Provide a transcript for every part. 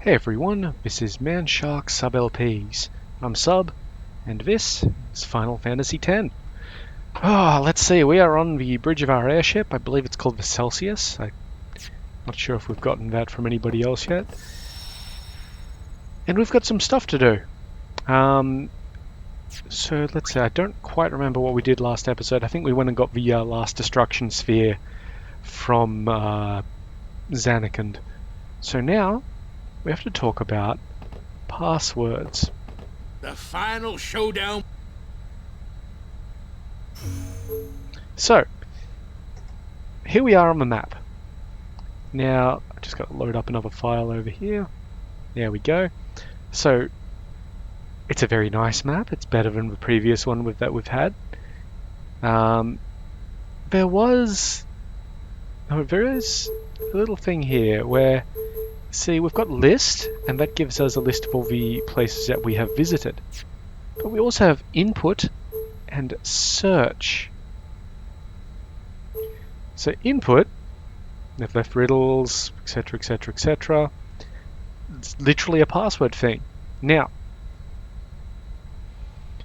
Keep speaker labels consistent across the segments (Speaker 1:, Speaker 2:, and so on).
Speaker 1: Hey everyone, this is Manshark Sub LPs. I'm Sub, and this is Final Fantasy X. Let's see, we are on the bridge of our airship. I believe it's called the Celsius. I'm not sure if we've gotten that from anybody else yet. And we've got some stuff to do. So let's see, I don't quite remember what we did last episode. I think we went and got the last destruction sphere from Zanarkand. So now, we have to talk about passwords.
Speaker 2: The final showdown.
Speaker 1: So, here we are on the map. Now, I just got to load up another file over here. There we go. So, it's a very nice map. It's better than the previous one that we've had. There is a little thing here where, see, we've got list, and that gives us a list of all the places that we have visited. But we also have input and search. So input, they've left riddles, etc, etc, etc. It's literally a password thing. Now,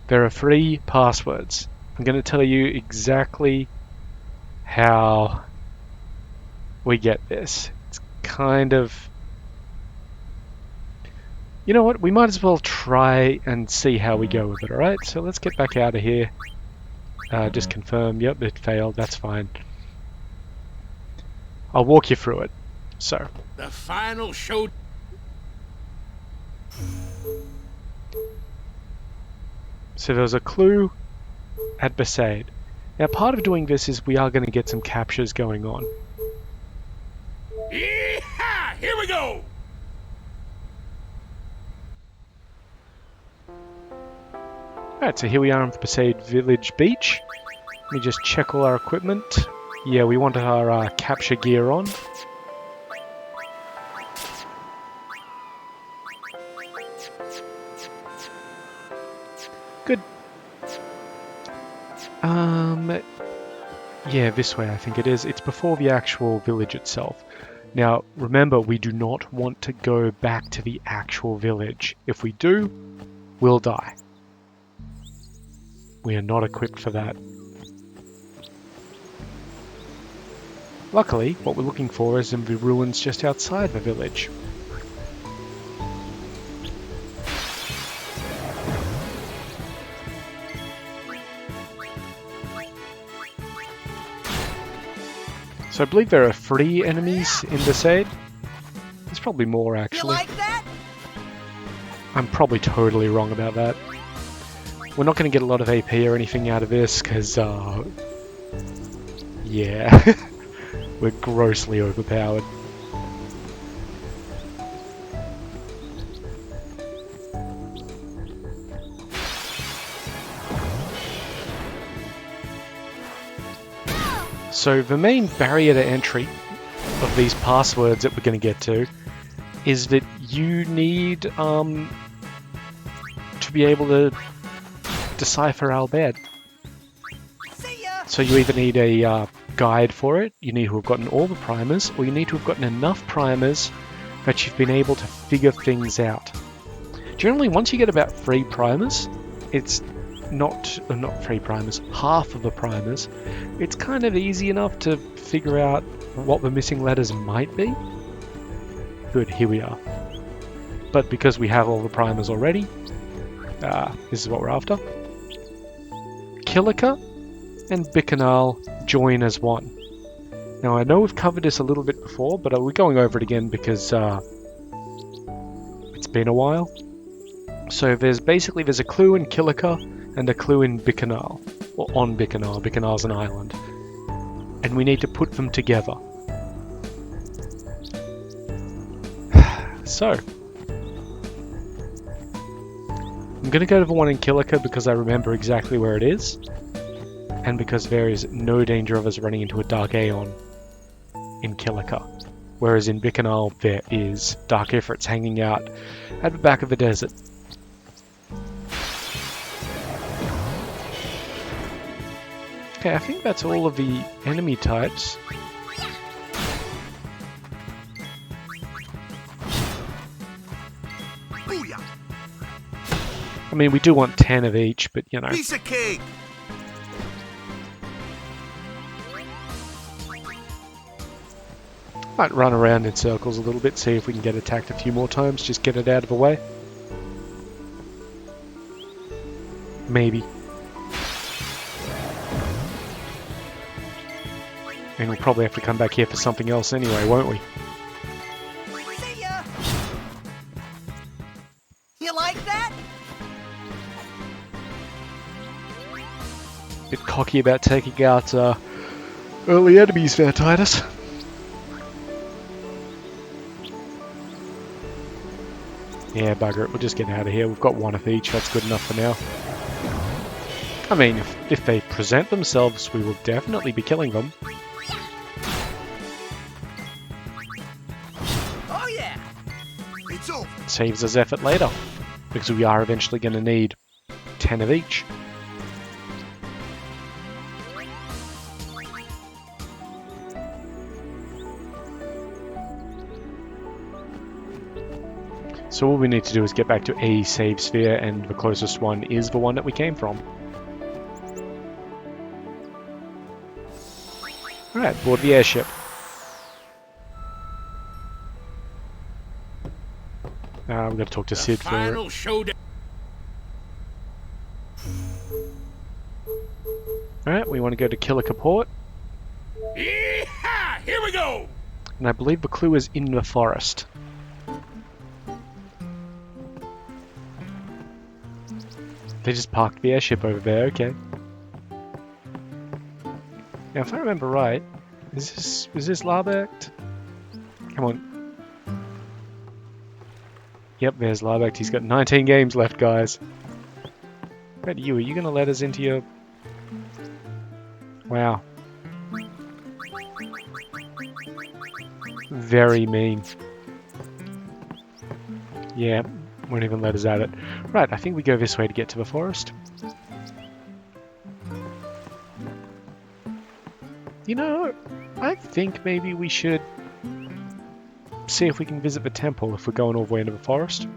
Speaker 1: there are 3 passwords. I'm going to tell you exactly how we get this. It's kind of... You know what, we might as well try and see how we go with it, alright? So let's get back out of here. Just confirm, yep, it failed, that's fine. I'll walk you through it. So.
Speaker 2: The final show.
Speaker 1: So there's a clue at Besaid. Now part of doing this is we are going to get some captures going on.
Speaker 2: Yeehaw! Here we go!
Speaker 1: Alright, so here we are on Besaid Village Beach. Let me just check all our equipment. Yeah, we want our capture gear on. Good. Yeah, this way I think it is. It's before the actual village itself. Now, remember, we do not want to go back to the actual village. If we do, we'll die. We are not equipped for that. Luckily, what we're looking for is in the ruins just outside the village. So I believe there are 3 enemies in Besaid. There's probably more, actually.
Speaker 3: You like that?
Speaker 1: I'm probably totally wrong about that. We're not going to get a lot of AP or anything out of this, because, yeah. We're grossly overpowered. So the main barrier to entry of these passwords that we're going to get to is that you need to be able to decipher Albed. So you either need a guide for it, you need to have gotten all the primers, or you need to have gotten enough primers that you've been able to figure things out. Generally, once you get about 3 primers, it's not 3 primers, half of the primers, it's kind of easy enough to figure out what the missing letters might be. Good, here we are. But because we have all the primers already, this is what we're after. Kilika and Bikanal join as one. Now I know we've covered this a little bit before, but we're going over it again because it's been a while. So there's a clue in Kilika and a clue in Bikanal, or on Bikanal. Bikanal's an island, and we need to put them together. So I'm going to go to the one in Kilika because I remember exactly where it is, and because there is no danger of us running into a Dark Aeon in Kilika. Whereas in Bikanal there is Dark Ifrits hanging out at the back of the desert. Okay, I think that's all of the enemy types.
Speaker 2: Booyah!
Speaker 1: I mean, we do want 10 of each, but you know.
Speaker 2: Piece of cake!
Speaker 1: Might run around in circles a little bit, see if we can get attacked a few more times, just get it out of the way. Maybe. And we'll probably have to come back here for something else anyway, won't we?
Speaker 3: See ya! You like that?
Speaker 1: Bit cocky about taking out early enemies there, Titus. Yeah, bugger it, we'll just get out of here. We've got one of each, that's good enough for now. I mean, if they present themselves, we will definitely be killing them.
Speaker 3: Oh yeah!
Speaker 2: It's over.
Speaker 1: Saves us effort later, because we are eventually going to need 10 of each. So all we need to do is get back to a save sphere, and the closest one is the one that we came from. Alright, board the airship. We've got to talk to Sid for it.
Speaker 2: Final showdown.
Speaker 1: Alright, we want to go to Killer Kaport,
Speaker 2: Yee-haw! Here we go!
Speaker 1: and I believe the clue is in the forest. They just parked the airship over there, okay. Now, if I remember right, is this Larbecht? Come on. Yep, there's Larbecht. He's got 19 games left, guys. But you, are you going to let us into your... Wow. Very mean. Yeah, won't even let us at it. Right, I think we go this way to get to the forest. You know, I think maybe we should see if we can visit the temple if we're going all the way into the forest.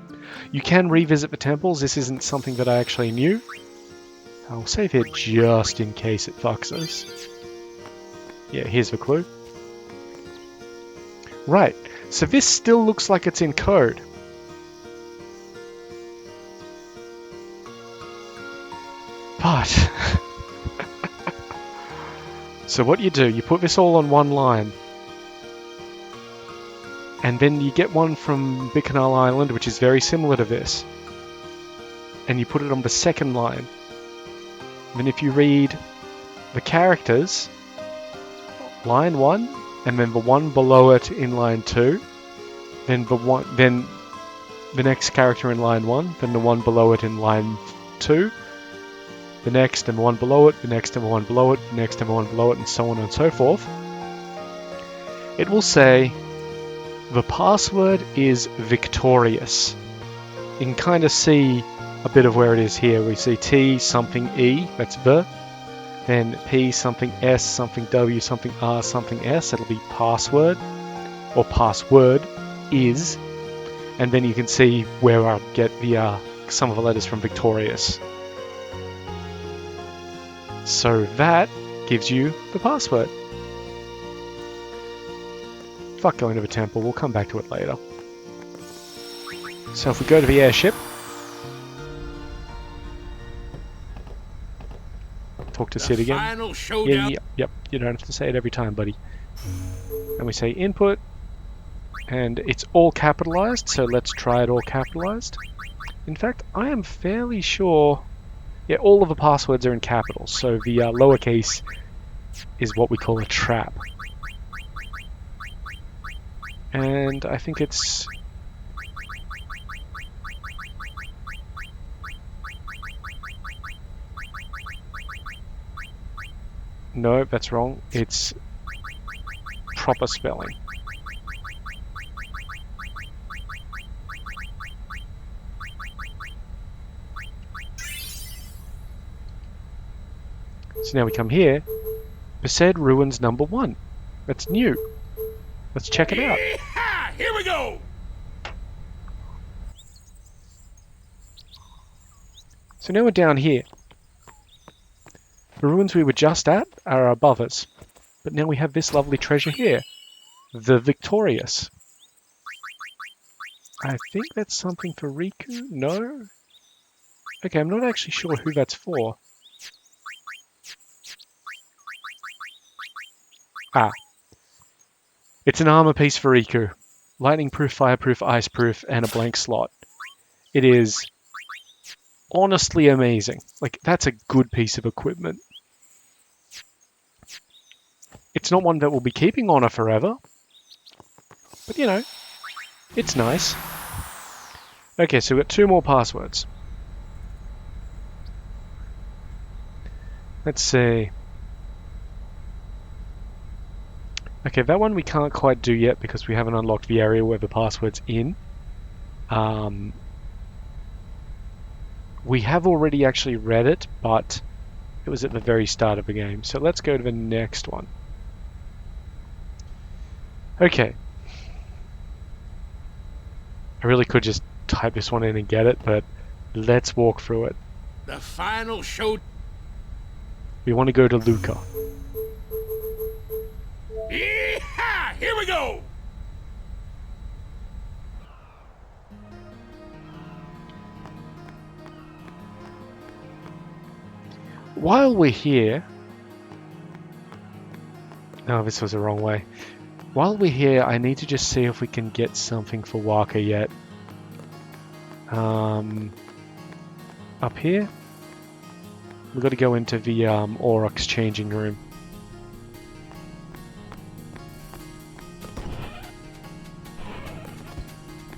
Speaker 1: You can revisit the temples. This isn't something that I actually knew. I'll save here just in case it fucks us. Yeah, here's the clue. Right, so this still looks like it's in code. But... So what you do, you put this all on one line. And then you get one from Bicanal Island, which is very similar to this. And you put it on the second line. Then if you read the characters, line 1, and then the one below it in line 2, then the next character in line 1, then the one below it in line 2, the next and the one below it, the next and the one below it, the next and the one below it, and so on and so forth. It will say the password is victorious. You can kind of see a bit of where it is here. We see T something E, that's the, then P something S, something W, something R, something S, it'll be password, or password is, and then you can see where I'll get the some of the letters from victorious. So that gives you the password. Fuck going to the temple, we'll come back to it later. So if we go to the airship, talk to Sid again.
Speaker 2: Final showdown.
Speaker 1: Yep, you don't have to say it every time, buddy. And we say input, and it's all capitalized, so let's try it all capitalized. In fact, I am fairly sure... Yeah, all of the passwords are in capitals, so the lowercase is what we call a trap. And I think it's... No, that's wrong. It's proper spelling. So now we come here. Besaid Ruins number 1. That's new. Let's check it out.
Speaker 2: Yee-haw! Here we go!
Speaker 1: So now we're down here. The ruins we were just at are above us. But now we have this lovely treasure here. The Victorious. I think that's something for Riku? No? Okay, I'm not actually sure who that's for. Ah. It's an armor piece for Riku. Lightning proof, fireproof, ice proof, and a blank slot. It is honestly amazing. Like, that's a good piece of equipment. It's not one that we'll be keeping on her forever. But, you know, it's nice. Okay, so we've got 2 more passwords. Let's see. Okay, that one we can't quite do yet because we haven't unlocked the area where the password's in. We have already actually read it, but it was at the very start of the game. So let's go to the next one. Okay. I really could just type this one in and get it, but let's walk through it.
Speaker 2: The final show.
Speaker 1: We want to go to Luca.
Speaker 2: Yeehaw! Here we go!
Speaker 1: While we're here... No, this was the wrong way. While we're here, I need to just see if we can get something for Waka yet. Up here? We've got to go into the Aurochs changing room.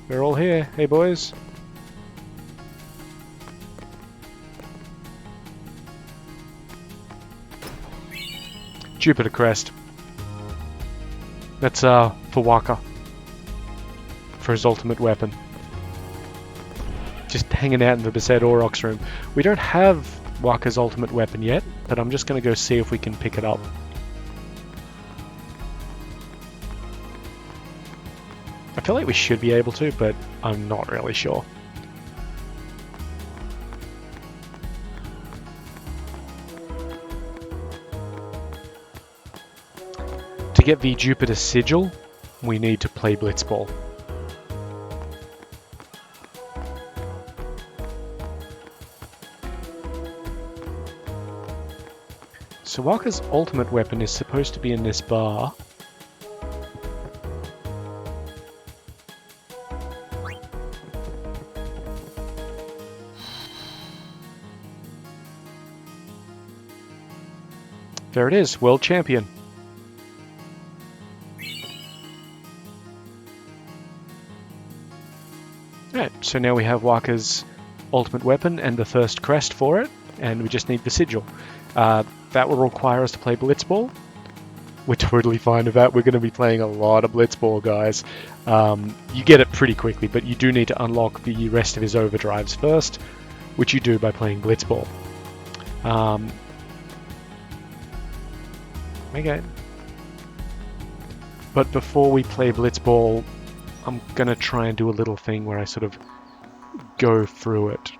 Speaker 1: We're all here. Hey, boys. Jupiter Crest. That's for Waka. For his ultimate weapon. Just hanging out in the Beset Aurochs room. We don't have Waka's ultimate weapon yet, but I'm just going to go see if we can pick it up. I feel like we should be able to, but I'm not really sure. To get the Jupiter Sigil, we need to play Blitzball. So Waka's ultimate weapon is supposed to be in this bar. There it is, World Champion. Alright, so now we have Waka's ultimate weapon and the first crest for it, and we just need the sigil. That will require us to play Blitzball. We're totally fine with that. We're going to be playing a lot of Blitzball, guys. You get it pretty quickly, but you do need to unlock the rest of his overdrives first, which you do by playing Blitzball. Okay. But before we play Blitzball, I'm going to try and do a little thing where I sort of go through it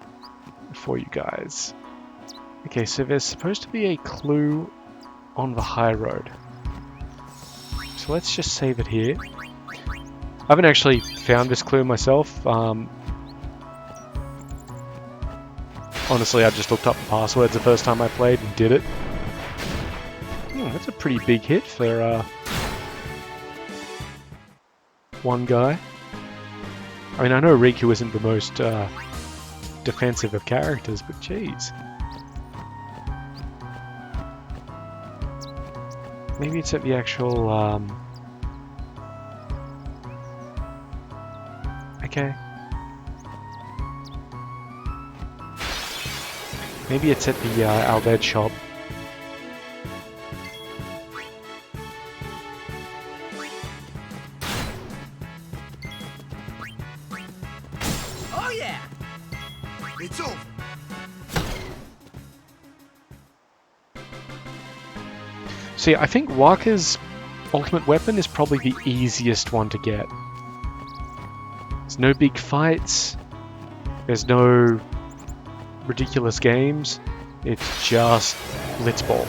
Speaker 1: for you guys. Okay, so there's supposed to be a clue on the high road. So let's just save it here. I haven't actually found this clue myself. Honestly, I just looked up the passwords the first time I played and did it. That's a pretty big hit for one guy. I mean, I know Riku isn't the most defensive of characters, but jeez. Maybe it's at the actual, okay. Maybe it's at the Albed shop.
Speaker 3: Oh yeah!
Speaker 2: It's over.
Speaker 1: See, I think Waka's ultimate weapon is probably the easiest one to get. There's no big fights. There's no ridiculous games. It's just Blitzball.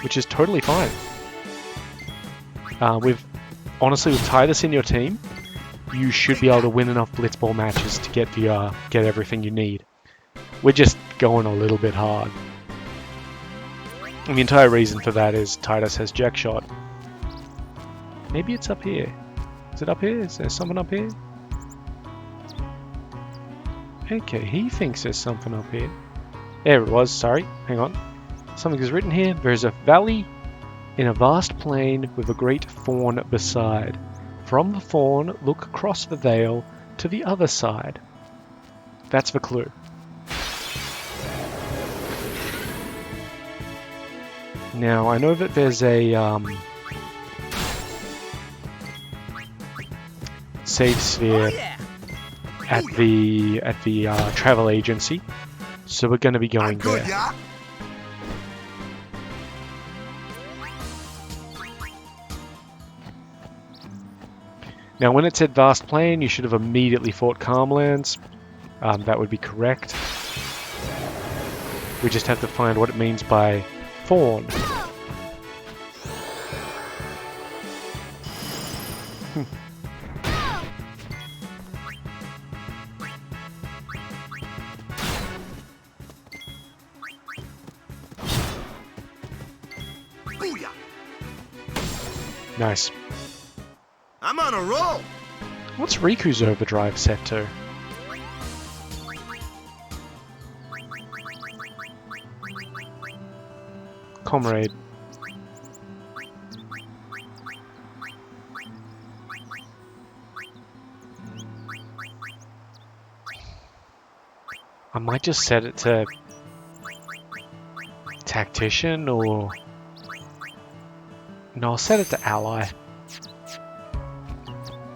Speaker 1: Which is totally fine. Honestly, with Titus in your team, you should be able to win enough Blitzball matches to get everything you need. We're just going a little bit hard. And the entire reason for that is Titus has Jack Shot. Maybe it's up here. Is it up here? Is there someone up here? Okay, he thinks there's something up here. There it was, sorry. Hang on. Something is written here. There is a valley in a vast plain with a great fawn beside. From the fawn, look across the vale to the other side. That's the clue. Now, I know that there's a save sphere at the travel agency, so we're going to be going there.
Speaker 2: Yeah?
Speaker 1: Now, when it said Vast Plain, you should have immediately fought Calmlands. That would be correct. We just have to find what it means by fawn.
Speaker 2: Booyah!
Speaker 1: Nice.
Speaker 2: I'm on a roll!
Speaker 1: What's Riku's overdrive set to? Comrade. I might just set it to Tactician, or... No, I'll set it to Ally.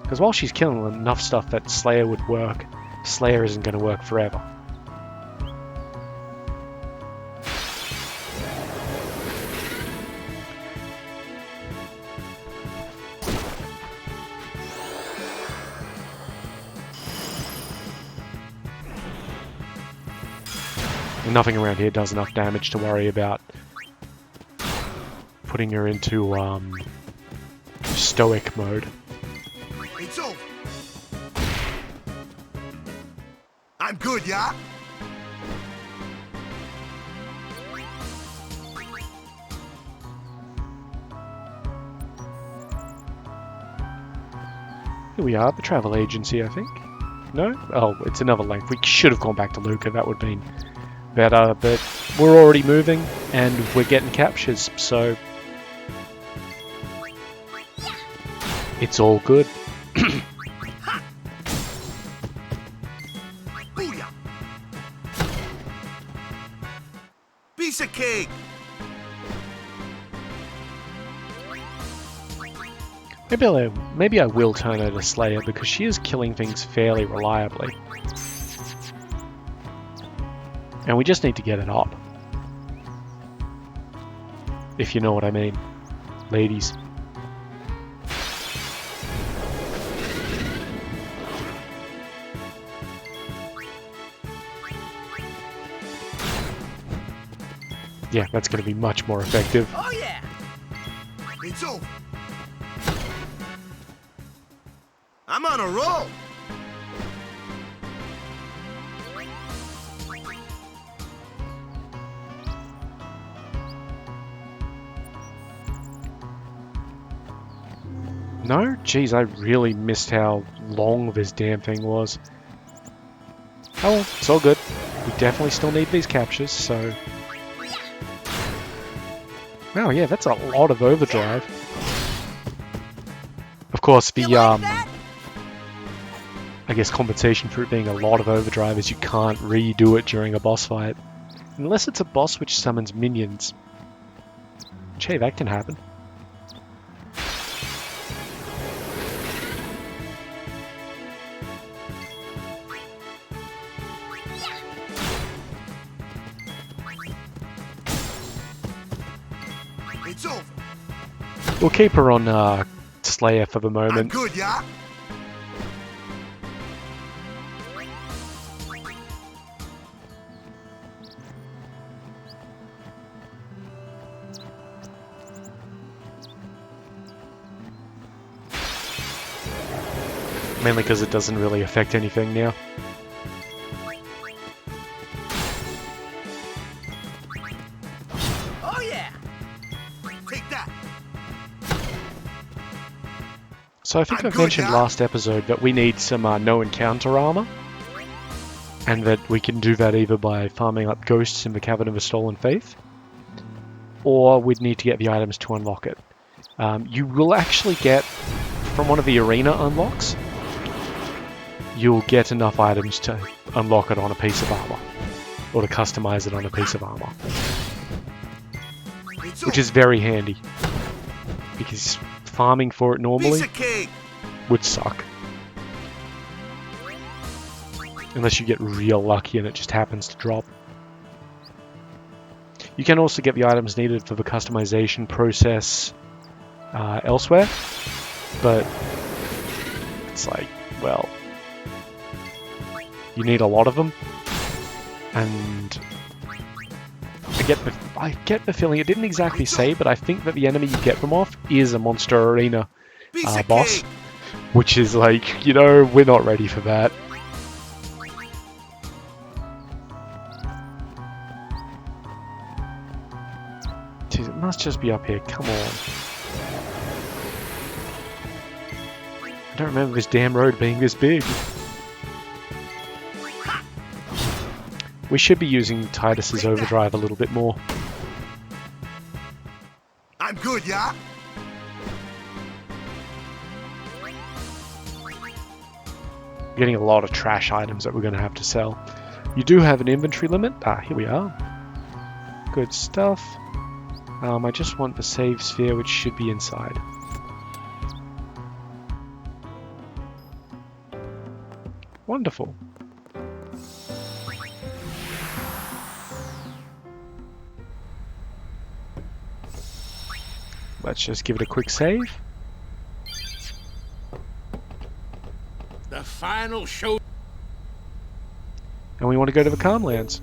Speaker 1: Because while she's killing enough stuff that Slayer would work, Slayer isn't going to work forever. And nothing around here does enough damage to worry about putting her into stoic mode.
Speaker 2: It's over. I'm good, yeah?
Speaker 1: Here we are, the travel agency, I think. No? Oh, it's another length. We should have gone back to Luca, that would have been better, but we're already moving and we're getting captures, so it's all good.
Speaker 2: Booyah! Piece of cake!
Speaker 1: Maybe I will turn her to Slayer because she is killing things fairly reliably. And we just need to get it up. If you know what I mean, ladies. Yeah, that's going to be much more effective.
Speaker 3: Oh yeah!
Speaker 2: It's over. I'm on a roll!
Speaker 1: No? Jeez, I really missed how long this damn thing was. Oh well, it's all good. We definitely still need these captures, so... Wow, yeah, that's a lot of overdrive. Of course, the, I guess compensation for it being a lot of overdrive is you can't redo it during a boss fight. Unless it's a boss which summons minions. Which, hey, that can happen.
Speaker 2: It's over.
Speaker 1: We'll keep her on Slayer for the
Speaker 2: I'm
Speaker 1: moment.
Speaker 2: good, yeah?
Speaker 1: Mainly because it doesn't really affect anything now.
Speaker 3: Oh yeah.
Speaker 2: Take that.
Speaker 1: So I think
Speaker 2: I'm
Speaker 1: I've
Speaker 2: good,
Speaker 1: mentioned
Speaker 2: yeah?
Speaker 1: last episode that we need some no encounter armor. And that we can do that either by farming up ghosts in the Cavern of the Stolen Faith, or we'd need to get the items to unlock it. You will actually get, from one of the arena unlocks, you'll get enough items to unlock it on a piece of armor, or to customize it on a piece of armor,
Speaker 2: It's
Speaker 1: which is very handy, because farming for it normally
Speaker 2: piece of cake.
Speaker 1: would suck. Unless you get real lucky and it just happens to drop. You can also get the items needed for the customization process elsewhere, but it's like, well, you need a lot of them, and I get the feeling, it didn't exactly say, but I think that the enemy you get them off is a Monster Arena
Speaker 2: Piece of
Speaker 1: boss,
Speaker 2: cake.
Speaker 1: which is like, you know, we're not ready for that. Jeez, it must just be up here, come on. I don't remember this damn road being this big. We should be using Titus's overdrive a little bit more.
Speaker 2: I'm good, yeah?
Speaker 1: Getting a lot of trash items that we're going to have to sell. You do have an inventory limit. Ah, here we are. Good stuff. I just want the save sphere, which should be inside. Wonderful. Let's just give it a quick save.
Speaker 4: The final show.
Speaker 1: And we want to go to the Calmlands.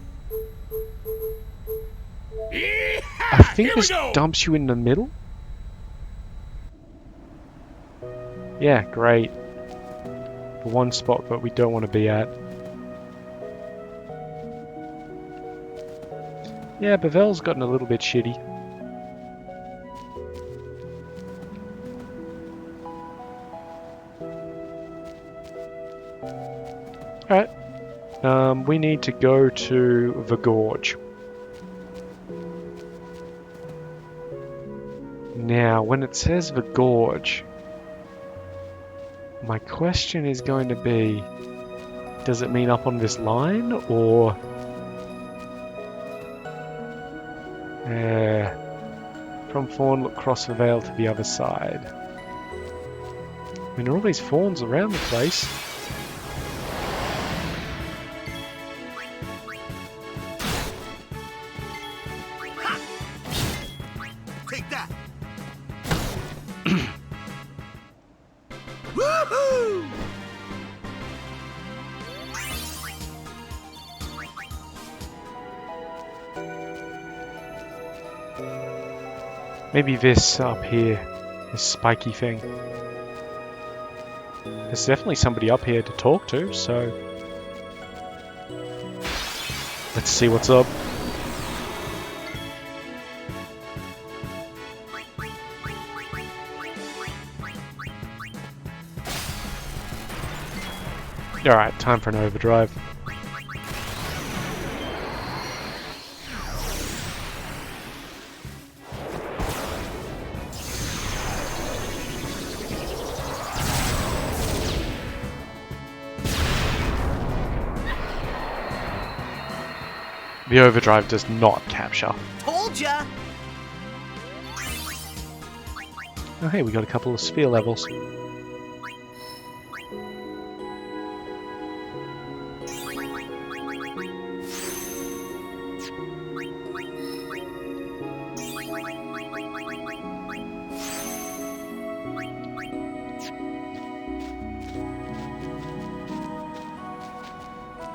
Speaker 4: Yeah!
Speaker 1: I think
Speaker 4: Here we
Speaker 1: this
Speaker 4: go!
Speaker 1: dumps you in the middle. Yeah, great. The one spot that we don't want to be at. Yeah, Bavel's gotten a little bit shitty. Alright. We need to go to the Gorge. Now, when it says the Gorge, my question is going to be, does it mean up on this line, or... from Fawn, look across the vale to the other side. I mean, there are all these fawns around the place.
Speaker 2: Take that. Woohoo!
Speaker 1: Maybe this up here, this spiky thing. There's definitely somebody up here to talk to, so... let's see what's up. Alright, time for an overdrive. The overdrive does not capture.
Speaker 3: Told ya.
Speaker 1: Oh hey, we got a couple of sphere levels.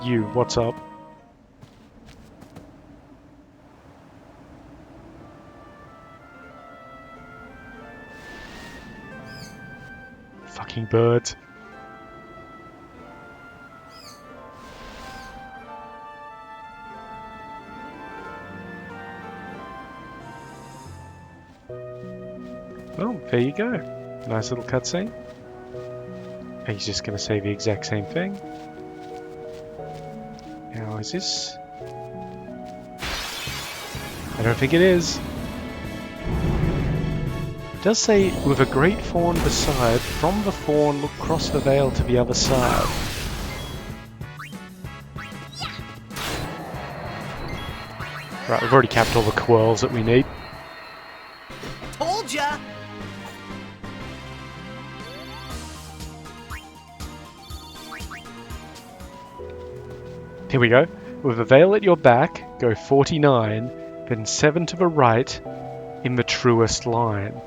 Speaker 1: You, what's up? Fucking birds. Oh, there you go. Nice little cutscene. He's just going to say the exact same thing. Now, is this... I don't think it is. It does say, with a great fawn beside, from the fawn look across the veil to the other side. Right, we've already capped all the quirls that we need.
Speaker 3: Told ya!
Speaker 1: Here we go. With a veil at your back, go 49, then 7 to the right, in the truest line.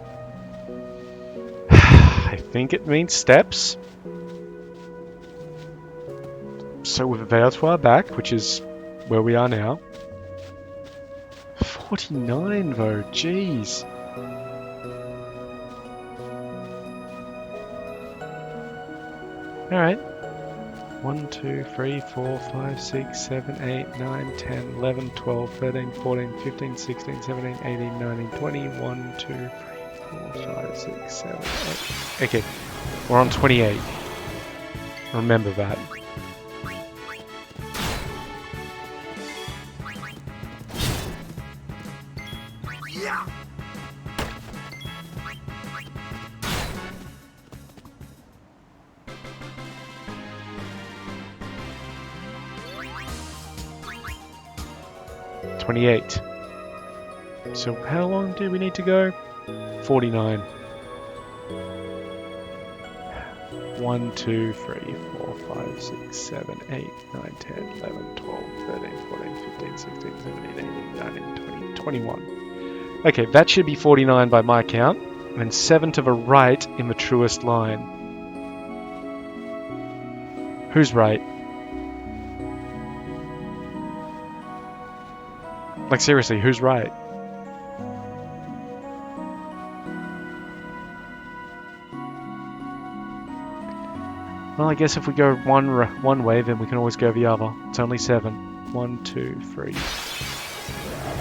Speaker 1: I think it means steps. So with a veil to our back, which is where we are now. 49 though, jeez. Alright. 1, 2, 3, 4, 5, 6, 7, 8, 9, 10, 11, 12, 13, 14, 15, 16, 17, 18, 19, 20, 1, 2, 3, 4, 5, 6, 7, 8. Okay, we're on 28. Remember that.
Speaker 2: Yeah.
Speaker 1: 28. So how long do we need to go? 49. 1, 2, 3, 4, 5, 6, 7, 8, 9, 10, 11, 12, 13, 14, 15, 16, 17, 18, 19, 20, 21. Okay, that should be 49 by my count. And 7 to the right in the truest line. Who's right? Like seriously, who's right? Well, I guess if we go one way, then we can always go the other. It's only 7. 1, 2, 3.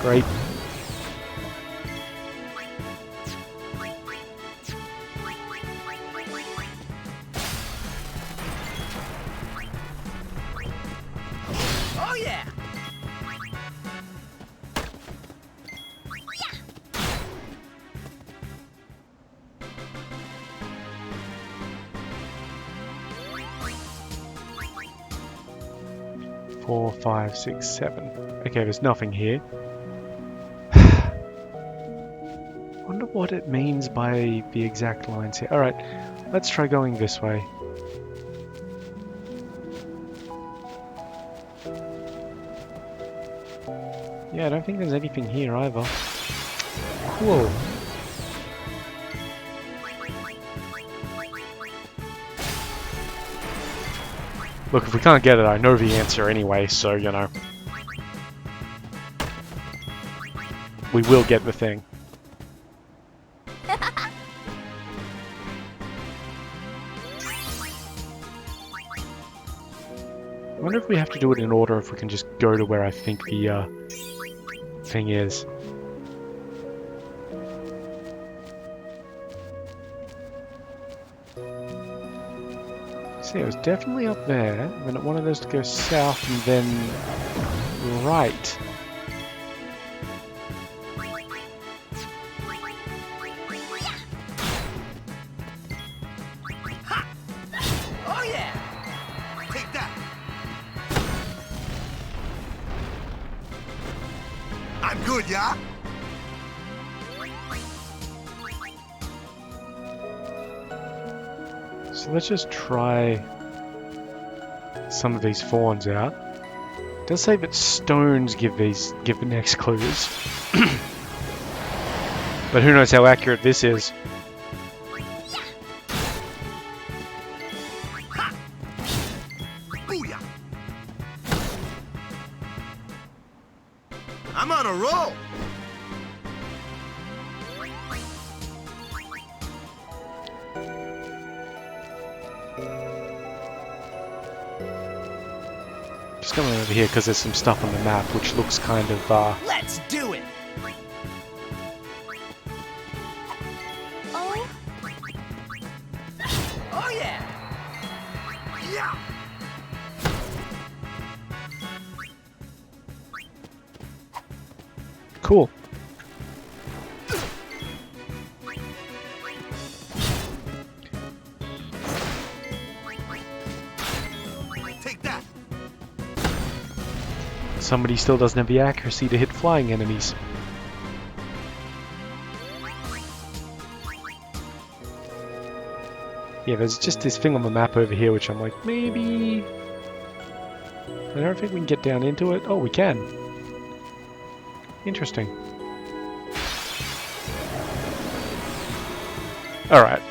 Speaker 1: Great.
Speaker 3: Oh yeah!
Speaker 1: 4, 5, 6, 7. Okay, there's nothing here. Wonder what it means by the exact lines here. Alright, let's try going this way. Yeah, I don't think there's anything here either. Cool. Look, if we can't get it, I know the answer anyway, so, you know. We will get the thing. I wonder if we have to do it in order, if we can just go to where I think the thing is. See, it was definitely up there, and then it wanted us to go south and then right.
Speaker 3: Oh yeah!
Speaker 2: Take that. I'm good, yeah?
Speaker 1: So let's just try some of these fawns out. It does say that stones give the next clues. But who knows how accurate this is.
Speaker 2: Booyah. I'm on a roll.
Speaker 1: Just coming over here because there's some stuff on the map which looks kind of
Speaker 3: Let's do it!
Speaker 5: Oh
Speaker 1: Cool.
Speaker 2: Take that.
Speaker 1: Somebody still doesn't have the accuracy to hit flying enemies. Yeah, there's just this thing on the map over here which I'm like, maybe... I don't think we can get down into it. Oh, we can. Interesting. Alright.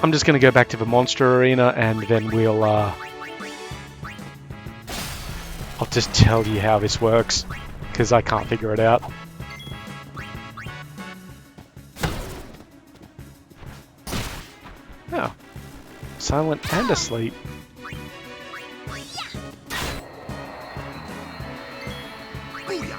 Speaker 1: I'm just going to go back to the monster arena and then we'll... I'll just tell you how this works, because I can't figure it out. Oh. Silent and asleep.
Speaker 2: Booyah.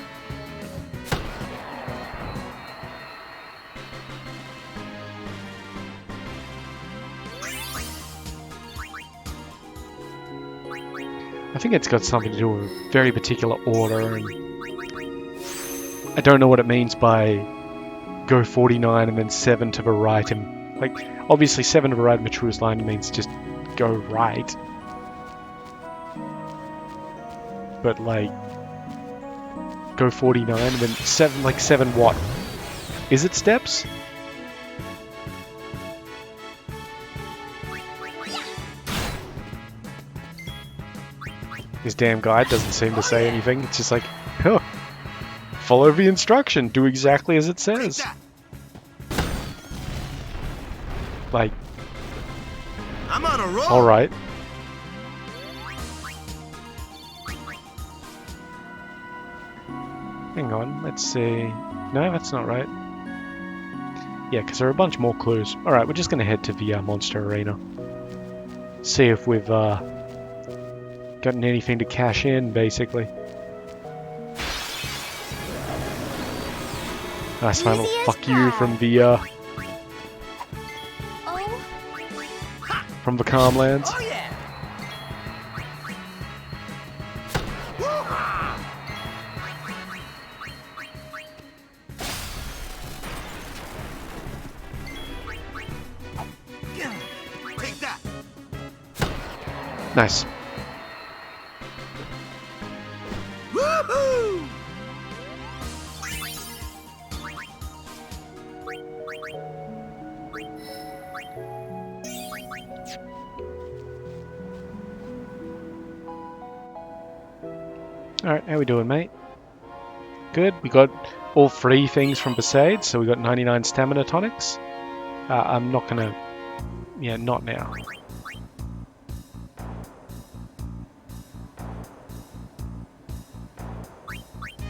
Speaker 1: I think it's got something to do with a very particular order, and I don't know what it means by go 49 and then 7 to the right, and like obviously 7 to the right in the truest line means just go right, but like go 49 and then 7, like 7 what? Is it steps? This damn guide doesn't seem to say anything. It's just like, huh, follow the instruction, do exactly as it
Speaker 2: Take
Speaker 1: says.
Speaker 2: that.
Speaker 1: Like,
Speaker 2: I'm on a roll.
Speaker 1: alright. Hang on, let's see. No, that's not right. Yeah, because there are a bunch more clues. Alright, we're just going to head to the monster arena. See if we've gotten anything to cash in, basically. Nice final
Speaker 5: Easy as
Speaker 1: fuck you
Speaker 5: pie.
Speaker 1: from the
Speaker 5: Oh,
Speaker 1: from the Calmlands.
Speaker 3: Oh yeah.
Speaker 2: Take that.
Speaker 1: Nice.
Speaker 2: Woohoo!
Speaker 1: Alright, how we doing, mate? Good. We got all 3 things from Besaid, so we got 99 stamina tonics. I'm not gonna... Yeah, not now.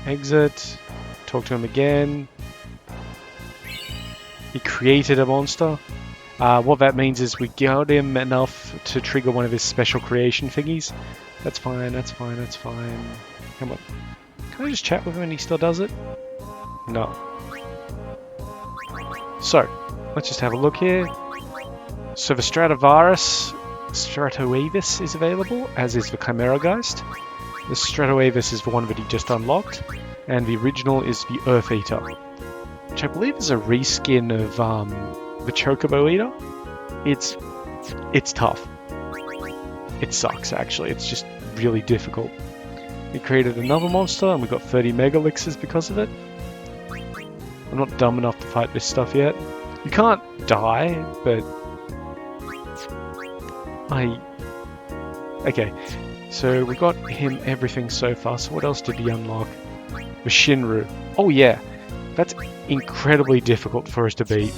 Speaker 1: Exit. Talk to him again. He created a monster. What that means is we got him enough to trigger one of his special creation thingies. That's fine, that's fine, that's fine. Come on. Can I just chat with him and he still does it? No. So, let's just have a look here. So the Stratoavis is available, as is the Chimera Geist. The Stratoavis is the one that he just unlocked, and the original is the Earth Eater, which I believe is a reskin of the Chocobo Eater. It's tough. It sucks, actually. It's just really difficult. We created another monster, and we got 30 megalixirs because of it. I'm not dumb enough to fight this stuff yet. You can't die, but... Okay, so we got him everything so far, so what else did he unlock? The Shinru. Oh yeah, that's incredibly difficult for us to beat.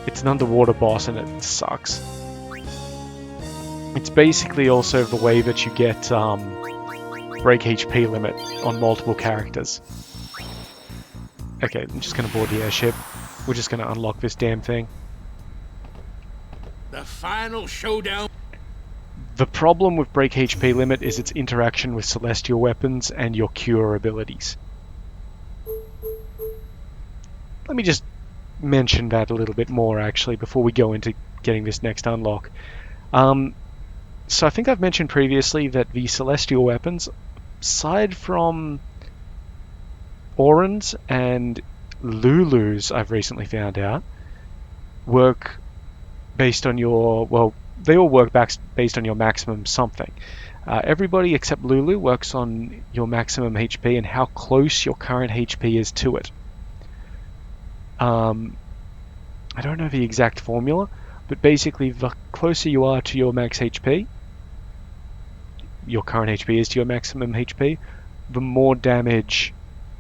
Speaker 1: It's an underwater boss and it sucks. It's basically also the way that you get break HP limit on multiple characters. Okay, I'm just going to board the airship. We're just going to unlock this damn thing.
Speaker 4: The final showdown.
Speaker 1: The problem with break HP limit is its interaction with celestial weapons and your cure abilities. Let me just mention that a little bit more actually before we go into getting this next unlock. So I think I've mentioned previously that the celestial weapons, aside from Auron's and Lulu's, I've recently found out, work based on your, well, they all work based on your maximum something. Everybody except Lulu works on your maximum HP and how close your current HP is to it. I don't know the exact formula, but basically the closer you are to your max HP, your current HP is to your maximum HP, the more damage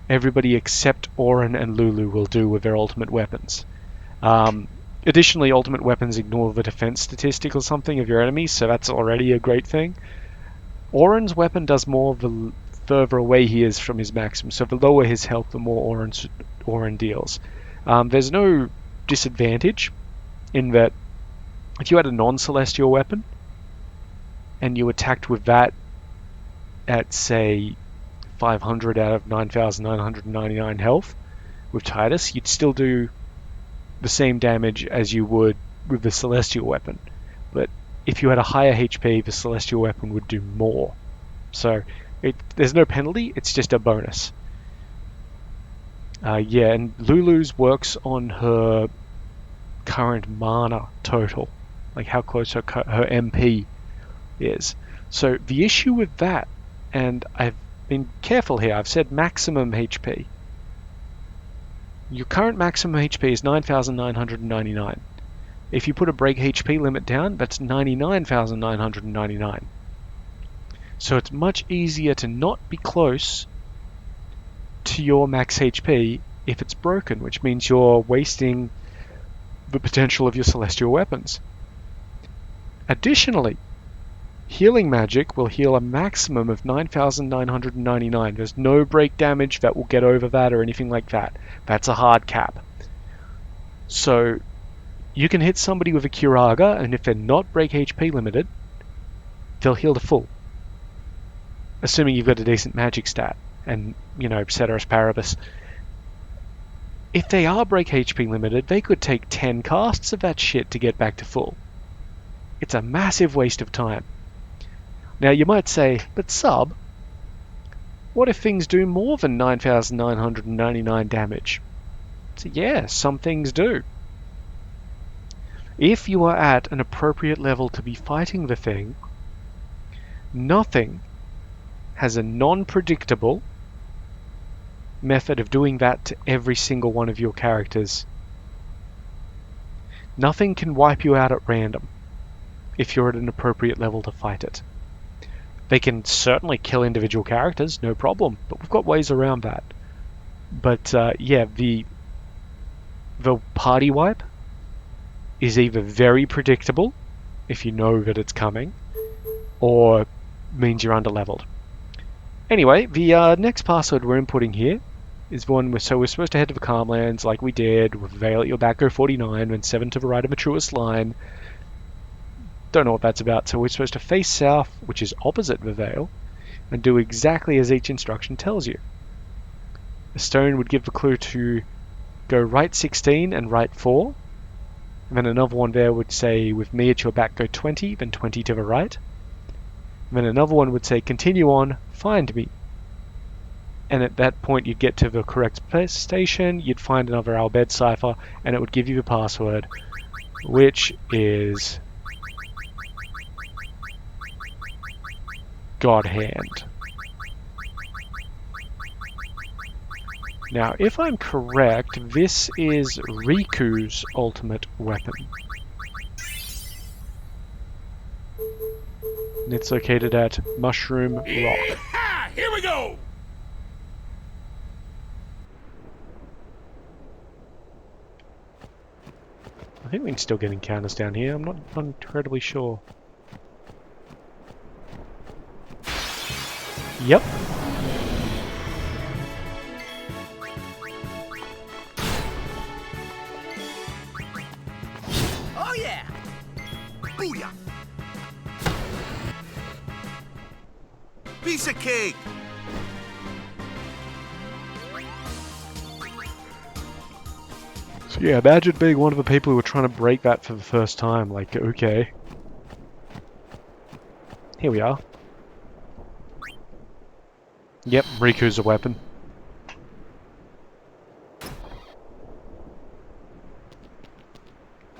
Speaker 1: everybody except Auron and Lulu will do with their ultimate weapons. Additionally, ultimate weapons ignore the defense statistic or something of your enemies, so that's already a great thing. Auron's weapon does more the further away he is from his maximum, so the lower his health, the more Auron deals. There's no disadvantage in that if you had a non-celestial weapon and you attacked with that at, say, 500 out of 9,999 health with Titus, you'd still do the same damage as you would with the celestial weapon. But if you had a higher HP, the celestial weapon would do more. So there's no penalty, it's just a bonus. Yeah, and Lulu's works on her current mana total, like how close her MP is. So the issue with that, and I've been careful here, I've said maximum HP. Your current maximum HP is 9,999. If you put a break HP limit down, that's 99,999. So it's much easier to not be close to your max HP if it's broken, which means you're wasting the potential of your celestial weapons. Additionally, healing magic will heal a maximum of 9,999. There's no break damage that will get over that or anything like that. That's a hard cap. So you can hit somebody with a Curaga, and if they're not break HP limited, they'll heal to full. Assuming you've got a decent magic stat, and, you know, ceteris paribus. If they are break HP limited, they could take 10 casts of that shit to get back to full. It's a massive waste of time. Now you might say, but sub, what if things do more than 9,999 damage? So yeah, some things do. If you are at an appropriate level to be fighting the thing, nothing has a non-predictable method of doing that to every single one of your characters. Nothing can wipe you out at random if you're at an appropriate level to fight it. They can certainly kill individual characters, no problem, but we've got ways around that. But yeah, the party wipe is either very predictable, if you know that it's coming, or means you're underleveled. Anyway, the next password we're inputting here is one so we're supposed to head to the Calmlands like we did with Vale at your back, go 49, and 7 to the right of the truest line. Don't know what that's about, so we're supposed to face south, which is opposite the Vale, and do exactly as each instruction tells you. The stone would give the clue to go right 16 and right 4, and then another one there would say, with me at your back, go 20, then 20 to the right. And then another one would say, continue on, find me. And at that point you'd get to the correct station, you'd find another Albed cipher, and it would give you the password, which is God Hand. Now, if I'm correct, this is Riku's ultimate weapon. And it's located at Mushroom Rock.
Speaker 4: Yeehaw! Here we go!
Speaker 1: I think we can still get encounters down here. I'm not incredibly sure. Yep.
Speaker 3: Oh yeah!
Speaker 2: Booyah! Piece of cake!
Speaker 1: So yeah, imagine being one of the people who are trying to break that for the first time. Like, okay. Here we are. Yep, Riku's a weapon.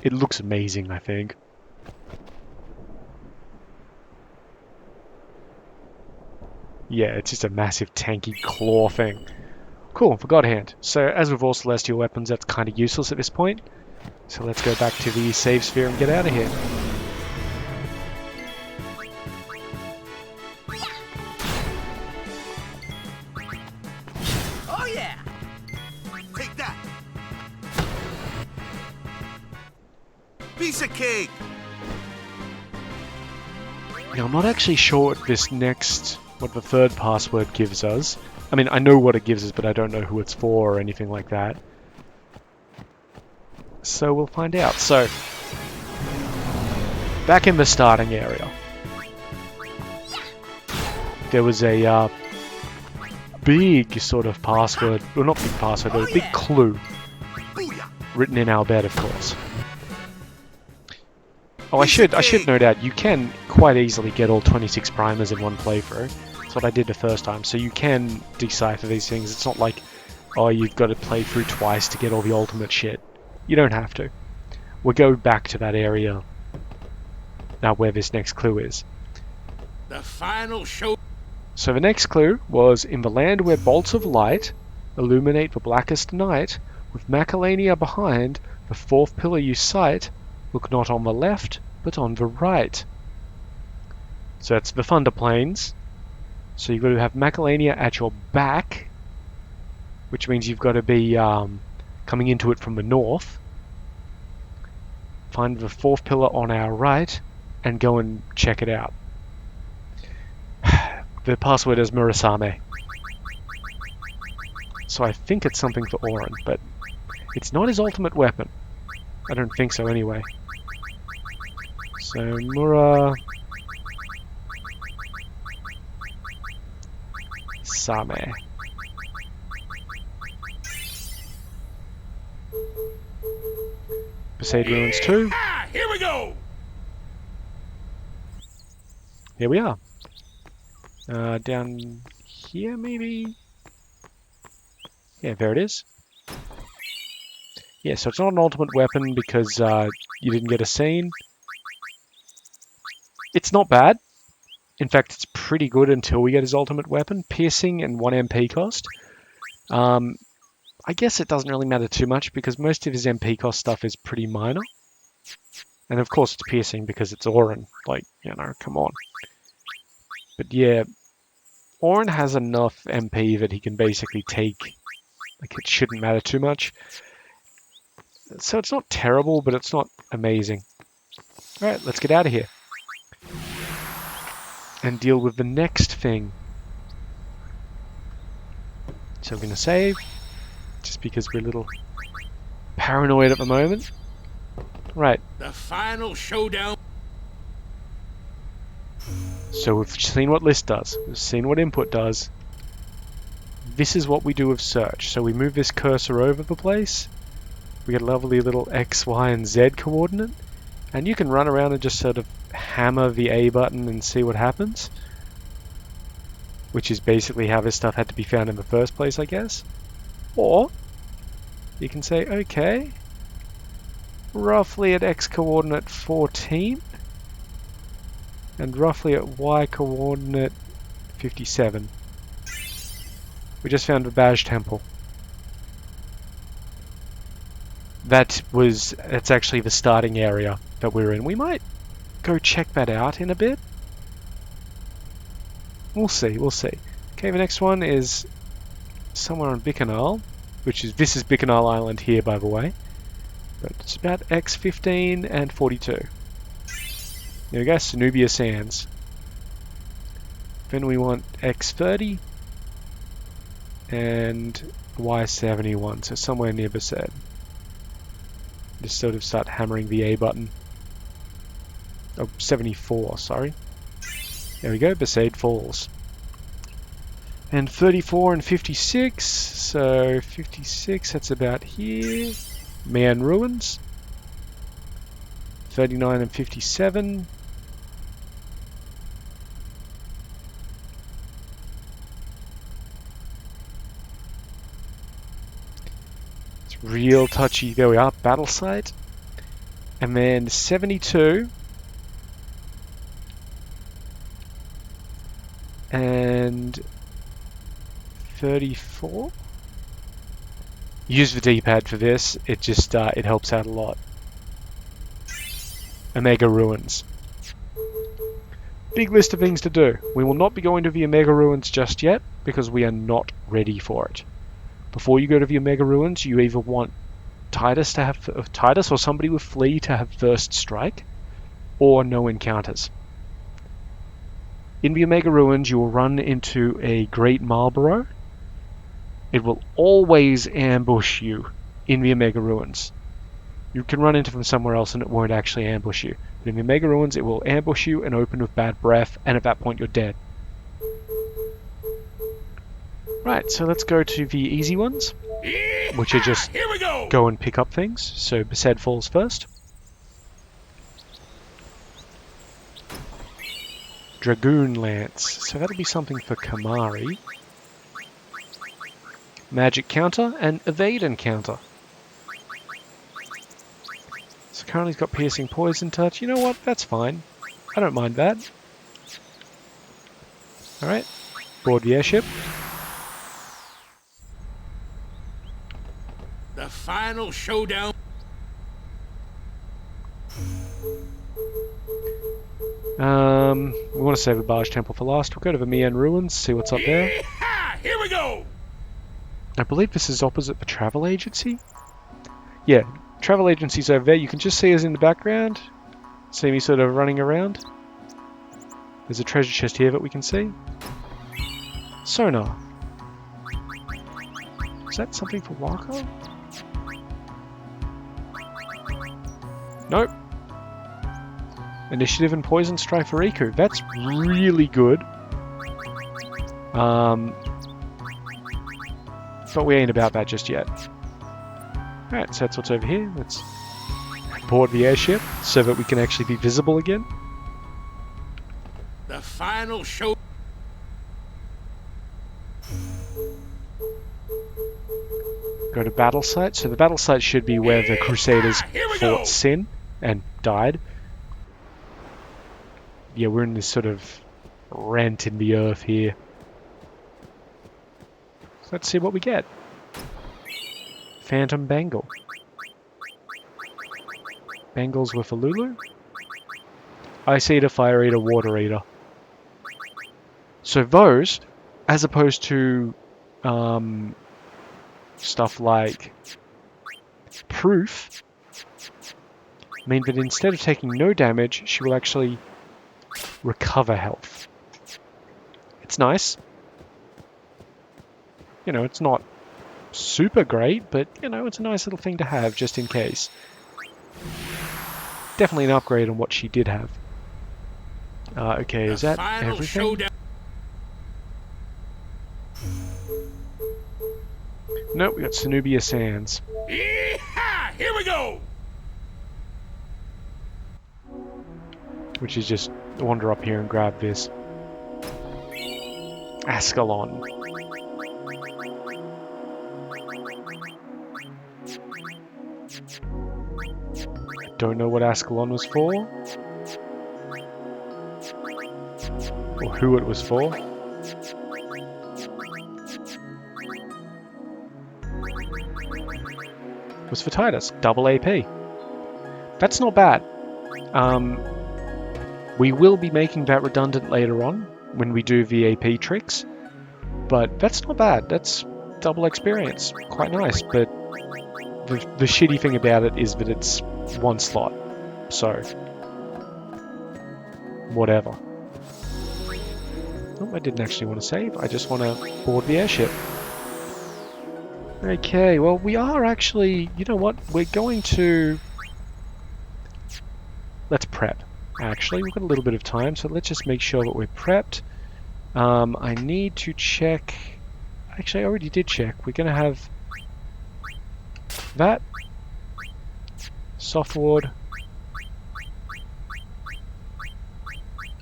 Speaker 1: It looks amazing, I think. Yeah, it's just a massive tanky claw thing. Cool, for God Hand. So as with all celestial weapons, that's kind of useless at this point. So let's go back to the save sphere and get out of here.
Speaker 3: Oh yeah!
Speaker 2: Take that. Piece of cake.
Speaker 1: Now, I'm not actually sure what this next, what the third password gives us. I mean, I know what it gives us, but I don't know who it's for or anything like that. So we'll find out. So, back in the starting area, there was a big sort of password, well not big password, but a big clue
Speaker 2: Booyah.
Speaker 1: written in our bed, of course. Oh, I should note out, you can quite easily get all 26 primers in one playthrough. That's what I did the first time, so you can decipher these things. It's not like, oh, you've got to play through twice to get all the ultimate shit. You don't have to. We'll go back to that area now where this next clue is.
Speaker 4: The final show.
Speaker 1: So the next clue was, in the land where bolts of light illuminate the blackest night, with Macalania behind, the fourth pillar you sight, look not on the left, but on the right. So that's the Thunder Plains. So you've got to have Macalania at your back, which means you've got to be coming into it from the north. Find the fourth pillar on our right, and go and check it out. The password is Murasame. So I think it's something for Auron, but it's not his ultimate weapon. I don't think so anyway. So Murasame. Besaid Ruins 2.
Speaker 4: Ah, here we go.
Speaker 1: Here we are. Down here, maybe? Yeah, there it is. Yeah, so it's not an ultimate weapon because you didn't get a scene. It's not bad. In fact, it's pretty good until we get his ultimate weapon. Piercing and 1 MP cost. I guess it doesn't really matter too much because most of his MP cost stuff is pretty minor. And of course it's piercing because it's Auron. Like, you know, come on. But yeah, Auron has enough MP that he can basically take. Like, it shouldn't matter too much. So it's not terrible, but it's not amazing. Alright, let's get out of here. And deal with the next thing. So we're going to save. Just because we're a little paranoid at the moment. Right.
Speaker 4: The final showdown.
Speaker 1: So we've seen what list does. We've seen what input does. This is what we do with search. So we move this cursor over the place. We get a lovely little X, Y, and Z coordinate. And you can run around and just sort of hammer the A button and see what happens. Which is basically how this stuff had to be found in the first place, I guess. Or you can say, okay, roughly at X coordinate 14 and roughly at Y coordinate 57. We just found the Baj Temple. That's actually the starting area that we're in. We might go check that out in a bit. We'll see, we'll see. Okay, the next one is somewhere on Bikanal, this is Bikanal Island here, by the way. But it's about X15 and 42. There we go, Sanubia Sands. Then we want X30 and Y71, so somewhere near Besaid. Just sort of start hammering the A button. Oh, 74, sorry. There we go, Besaid Falls. And 34 and 56, so 56, that's about here. Man Ruins. 39 and 57. It's real touchy. There we are, Battle Site. And then 72. And 34. Use the D-pad for this. It just it helps out a lot. Omega Ruins. Big list of things to do. We will not be going to the Omega Ruins just yet because we are not ready for it. Before you go to the Omega Ruins, you either want Titus to have Titus or somebody with Flea to have first strike, or no encounters. In the Omega Ruins, you will run into a Great Marlborough. It will always ambush you in the Omega Ruins. You can run into them somewhere else and it won't actually ambush you. But in the Omega Ruins, it will ambush you and open with bad breath, and at that point you're dead. Right, so let's go to the easy ones, which are just
Speaker 4: Here we go.
Speaker 1: go and pick up things. So Besaid Falls first. Dragoon Lance. So that'll be something for Kamari. Magic counter and evade encounter. So currently he's got piercing poison touch. You know what? That's fine. I don't mind that. Alright. Board the airship.
Speaker 4: The final showdown.
Speaker 1: We want to save the Barge Temple for last. We'll go to the Mian Ruins, see what's up there.
Speaker 4: Here we go.
Speaker 1: I believe this is opposite the travel agency. Yeah, travel agency's over there. You can just see us in the background. See me sort of running around. There's a treasure chest here that we can see. Sonar. Is that something for Wako? Nope. Initiative and Poison Strike for Riku. That's really good. But we ain't about that just yet. Alright, so that's what's over here. Let's board the airship so that we can actually be visible again.
Speaker 4: The final show.
Speaker 1: Go to battle site. So the battle site should be where the Crusaders fought Sin and died. Yeah, we're in this sort of rent in the earth here. So let's see what we get. Phantom Bangle. Bangles with a Lulu. Ice Eater, Fire Eater, Water Eater. So those, as opposed to stuff like Proof, mean that instead of taking no damage, she will actually recover health. It's nice. You know, it's not super great, but, you know, it's a nice little thing to have just in case. Definitely an upgrade on what she did have. Okay, is that everything?
Speaker 4: Showdown.
Speaker 1: Nope, we got Cenobia Sands.
Speaker 4: Yeehaw! Here we go.
Speaker 1: Which is just wander up here and grab this. Ascalon. Don't know what Ascalon was for. Or who it was for. It was for Titus. Double AP. That's not bad. We will be making that redundant later on when we do VAP tricks, but that's not bad. That's double experience. Quite nice, but the shitty thing about it is that it's one slot, so whatever. Oh, I didn't actually want to save. I just want to board the airship. Okay, well, we are actually... You know what? We're going to... Let's prep. Actually, we've got a little bit of time, so let's just make sure that we're prepped. I need to check... Actually, I already did check. We're going to have that. Softward.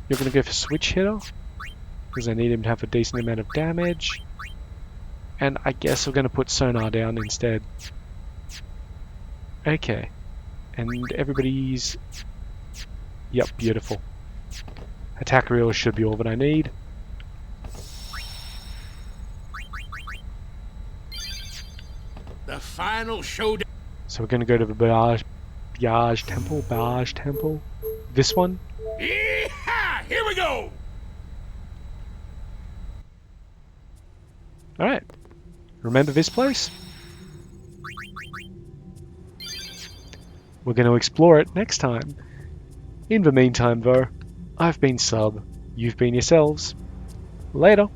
Speaker 1: You're going to go for Switch Hitter, because I need him to have a decent amount of damage. And I guess we're going to put Sonar down instead. Okay. And everybody's... Yep, beautiful. Attack reels should be all that I need.
Speaker 4: The final showdown.
Speaker 1: So we're going to go to the Barrage Temple. This one.
Speaker 4: Yeehaw! Here we go!
Speaker 1: Alright. Remember this place? We're going to explore it next time. In the meantime, though, I've been Sub. You've been yourselves. Later.